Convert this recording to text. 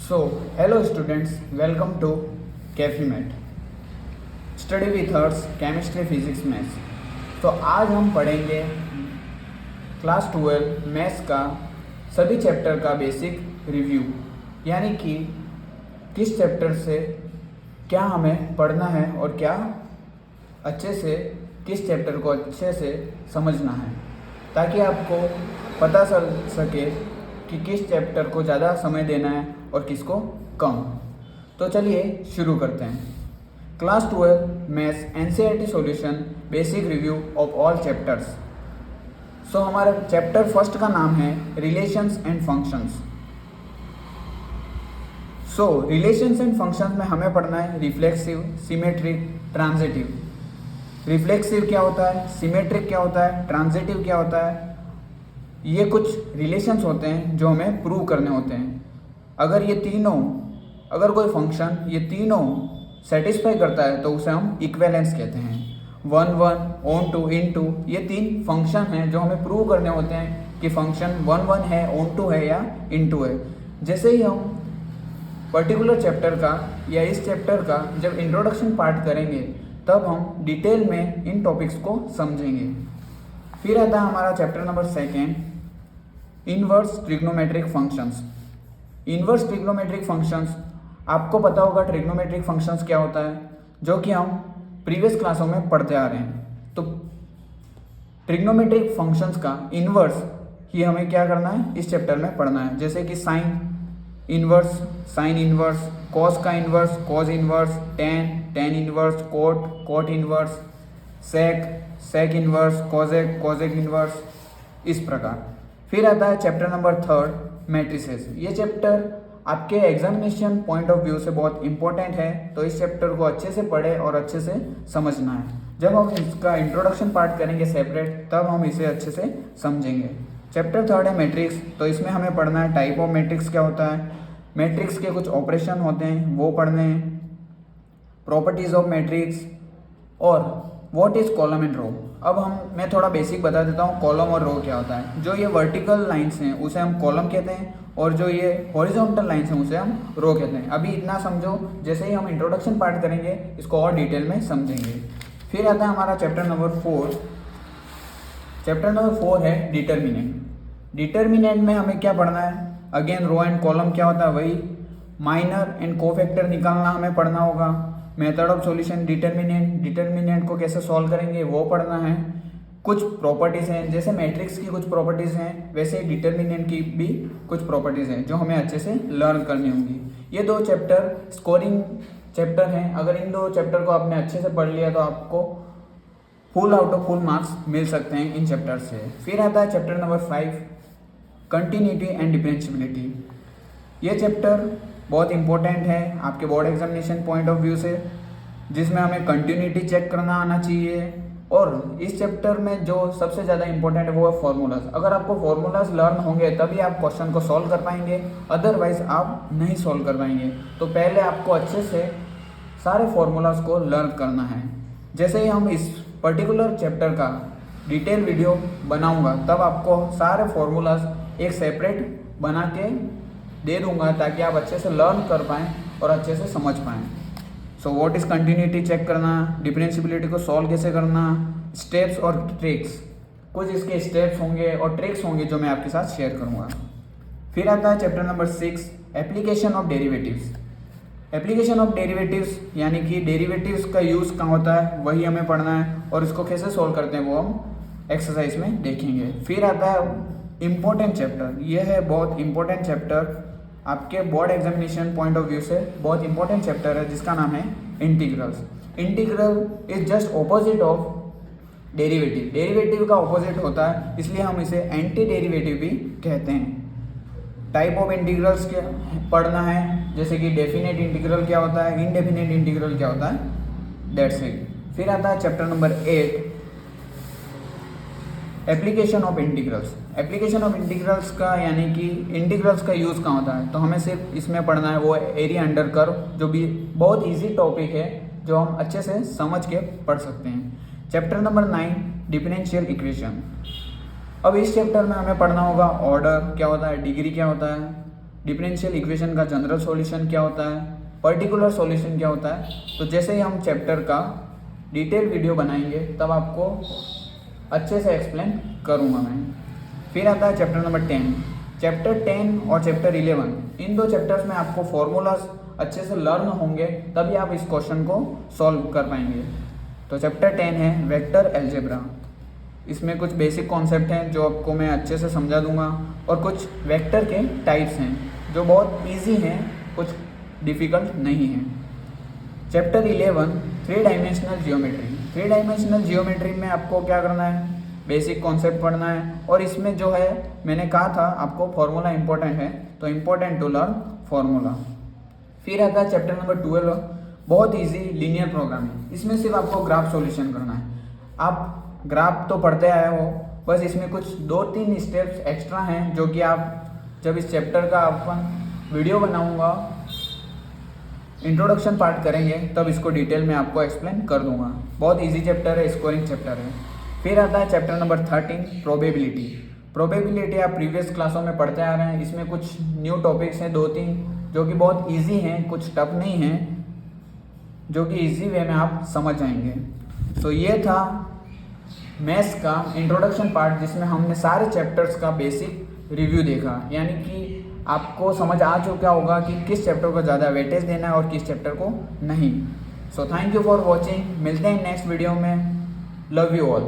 So, hello students, welcome to कैफीमेट study with hers chemistry physics maths. तो आज हम पढ़ेंगे क्लास 12 मैथ्स का सभी चैप्टर का बेसिक रिव्यू, यानी कि किस चैप्टर से क्या हमें पढ़ना है और क्या अच्छे से किस चैप्टर को अच्छे से समझना है, ताकि आपको पता चल सके कि किस चैप्टर को ज़्यादा समय देना है और किसको कम। तो चलिए शुरू करते हैं। Class 12 maths NCERT solution basic review of all chapters. So हमारा चैप्टर फर्स्ट का नाम है relations and functions. So relations and functions में हमें पढ़ना है रिफ्लेक्सिव, सिमेट्रिक, ट्रांजिटिव। रिफ्लेक्सिव क्या होता है, सिमेट्रिक क्या होता है, ट्रांजिटिव क्या होता है, ये कुछ रिलेशंस होते हैं जो हमें प्रूव करने होते हैं। अगर कोई फंक्शन ये तीनों सेटिस्फाई करता है तो उसे हम इक्विवेलेंस कहते हैं। 1 1 ऑन टू इन टू, ये तीन फंक्शन हैं जो हमें प्रूव करने होते हैं कि फंक्शन 1 1 है, ऑन टू है या इन टू है। जैसे ही हम पर्टिकुलर चैप्टर का या इस चैप्टर का जब इंट्रोडक्शन पार्ट करेंगे तब हम डिटेल में इन टॉपिक्स को समझेंगे। फिर आता है हमारा chapter number 2, inverse trigonometric functions. Inverse trigonometric functions, आपको पता होगा ट्रिग्नोमेट्रिक फंक्शंस क्या होता है, जो कि हम प्रीवियस क्लासों में पढ़ते आ रहे हैं। तो ट्रिग्नोमेट्रिक फंक्शंस का इनवर्स ही हमें क्या करना है, इस चैप्टर में पढ़ना है। जैसे कि sine inverse, sine inverse, cos का inverse, cos inverse, tan, tan inverse, cot, cot inverse, sec, sec inverse, cosec, cosec inverse, इस प्रकार। फिर आता है चैप्टर नंबर 3, मैट्रिसेस। ये चैप्टर आपके एग्जामिनेशन पॉइंट ऑफ व्यू से बहुत इंपॉर्टेंट है, तो इस चैप्टर को अच्छे से पढ़े और अच्छे से समझना है। जब हम इसका इंट्रोडक्शन पार्ट करेंगे सेपरेट, तब हम इसे अच्छे से समझेंगे। चैप्टर 3 है मैट्रिक्स, तो इसमें हमें पढ़ना है टाइप ऑफ मैट्रिक्स क्या होता है, मैट्रिक्स के कुछ ऑपरेशन होते हैं वो पढ़ने हैं, प्रॉपर्टीज ऑफ मैट्रिक्स और व्हाट इज कॉलम एंड रो। अब मैं थोड़ा बेसिक बता देता हूँ कॉलम और रो क्या होता है। जो ये वर्टिकल लाइंस हैं उसे हम कॉलम कहते हैं और जो ये हॉरिजॉन्टल लाइंस हैं उसे हम रो कहते हैं। अभी इतना समझो, जैसे ही हम इंट्रोडक्शन पार्ट करेंगे इसको और डिटेल में समझेंगे। फिर आता है हमारा चैप्टर नंबर 4। चैप्टर नंबर 4 है डिटर्मिनेंट। डिटर्मिनेंट में हमें क्या पढ़ना है, अगेन रो एंड कॉलम क्या होता है वही, माइनर एंड कोफैक्टर निकालना हमें पढ़ना होगा, method of solution determinant, determinant को कैसे सॉल्व करेंगे वो पढ़ना है। कुछ प्रॉपर्टीज़ हैं, जैसे मैट्रिक्स की कुछ प्रॉपर्टीज़ हैं वैसे डिटर्मिनेंट की भी कुछ प्रॉपर्टीज़ हैं जो हमें अच्छे से लर्न करनी होंगी। ये 2 चैप्टर स्कोरिंग चैप्टर हैं। अगर इन 2 चैप्टर को आपने अच्छे से पढ़ लिया तो आपको full out of full marks मिल सकते हैं इन चैप्टर से। फिर आता है chapter number 5, continuity and differentiability. ये चैप्टर बहुत इंपॉर्टेंट है आपके board examination point of view से, जिसमें हमें कंटिन्यूटी चेक करना आना चाहिए। और इस चैप्टर में जो सबसे ज़्यादा इंपॉर्टेंट है वो है फॉर्मूलाज। अगर आपको फॉर्मूलाज लर्न होंगे तभी आप क्वेश्चन को सॉल्व कर पाएंगे, अदरवाइज आप नहीं सॉल्व कर पाएंगे। तो पहले आपको अच्छे से सारे फॉर्मूलाज को लर्न करना है। जैसे ही हम इस पर्टिकुलर चैप्टर का डिटेल वीडियो बनाऊंगा तब आपको सारे फॉर्मूलाज एक सेपरेट बना के दे दूंगा, ताकि आप अच्छे से लर्न कर पाएँ और अच्छे से समझ पाएँ। So what is continuity check करना, डिफरेंशिएबिलिटी को सॉल्व कैसे करना, स्टेप्स और ट्रिक्स, कुछ इसके स्टेप्स होंगे और ट्रिक्स होंगे जो मैं आपके साथ शेयर करूँगा। फिर आता है chapter number 6, application of derivatives. Application of derivatives यानी कि डेरिवेटिव्स का यूज़ कहाँ होता है वही हमें पढ़ना है, और इसको कैसे सॉल्व करते हैं वो हम एक्सरसाइज में देखेंगे। फिर आता है इम्पोर्टेंट चैप्टर, यह है बहुत इंपॉर्टेंट चैप्टर आपके board examination point of view से बहुत इंपॉर्टेंट चैप्टर है, जिसका नाम है integrals. Integral is just opposite of derivative. Derivative का ऑपोजिट होता है, इसलिए हम इसे एंटी डेरिवेटिव भी कहते हैं। टाइप ऑफ इंटीग्रल्स क्या पढ़ना है, जैसे कि डेफिनेट इंटीग्रल क्या होता है, इनडेफिनेट इंटीग्रल क्या होता है, दैट्स इट। फिर आता है chapter number 8, application of integrals. Application of integrals का यानी कि इंटीग्रल्स का यूज़ कहाँ होता है, तो हमें सिर्फ इसमें पढ़ना है वो एरिया अंडर कर्व, जो भी बहुत इजी टॉपिक है जो हम अच्छे से समझ के पढ़ सकते हैं। Chapter number 9, differential equation. अब इस चैप्टर में हमें पढ़ना होगा ऑर्डर क्या होता है, डिग्री क्या होता है, डिफरेंशियल इक्वेशन का जनरल सॉल्यूशन क्या होता है, पर्टिकुलर सॉल्यूशन क्या होता है। तो जैसे ही हम चैप्टर का डिटेल वीडियो बनाएंगे तब आपको अच्छे से एक्सप्लेन करूँगा मैं। फिर आता है चैप्टर नंबर 10। चैप्टर 10 और चैप्टर 11 इन दो चैप्टर्स में आपको फॉर्मूलाज अच्छे से लर्न होंगे, तभी आप इस क्वेश्चन को सॉल्व कर पाएंगे। तो चैप्टर 10 है वेक्टर अलजेब्रा। इसमें कुछ बेसिक कॉन्सेप्ट हैं जो आपको मैं अच्छे से समझा दूंगा, और कुछ वेक्टर के टाइप्स हैं जो बहुत इजी हैं, कुछ डिफ़िकल्ट नहीं हैं। Chapter 11 3 dimensional geometry. 3 dimensional geometry में आपको क्या करना है, बेसिक कॉन्सेप्ट पढ़ना है, और इसमें जो है मैंने कहा था आपको फार्मूला इंपॉर्टेंट है, तो इम्पोर्टेंट टू लर्न फार्मूला। फिर आता है चैप्टर नंबर 12, बहुत इजी लीनियर प्रोग्रामिंग। इसमें सिर्फ आपको ग्राफ सॉल्यूशन करना है। आप ग्राफ तो पढ़ते आए हो, बस इसमें कुछ 2-3 स्टेप्स एक्स्ट्रा हैं जो कि आप जब इस चैप्टर का अपन वीडियो बनाऊंगा, इंट्रोडक्शन पार्ट करेंगे, तब इसको डिटेल में आपको एक्सप्लेन कर दूंगा। बहुत इजी चैप्टर है, स्कोरिंग चैप्टर है। फिर आता है चैप्टर नंबर 13 प्रोबेबिलिटी। प्रोबेबिलिटी आप प्रीवियस क्लासों में पढ़ते आ रहे हैं। इसमें कुछ न्यू टॉपिक्स हैं 2-3 जो कि बहुत इजी हैं, कुछ टफ नहीं हैं, जो कि इजी वे में आप समझ जाएंगे। तो ये था मैथ्स का इंट्रोडक्शन पार्ट, जिसमें हमने सारे चैप्टर्स का बेसिक रिव्यू देखा, यानी कि आपको समझ आ चुका होगा कि किस चैप्टर को ज़्यादा वेटेज देना है और किस चैप्टर को नहीं। So thank you for watching. मिलते हैं नेक्स्ट वीडियो में। Love you all.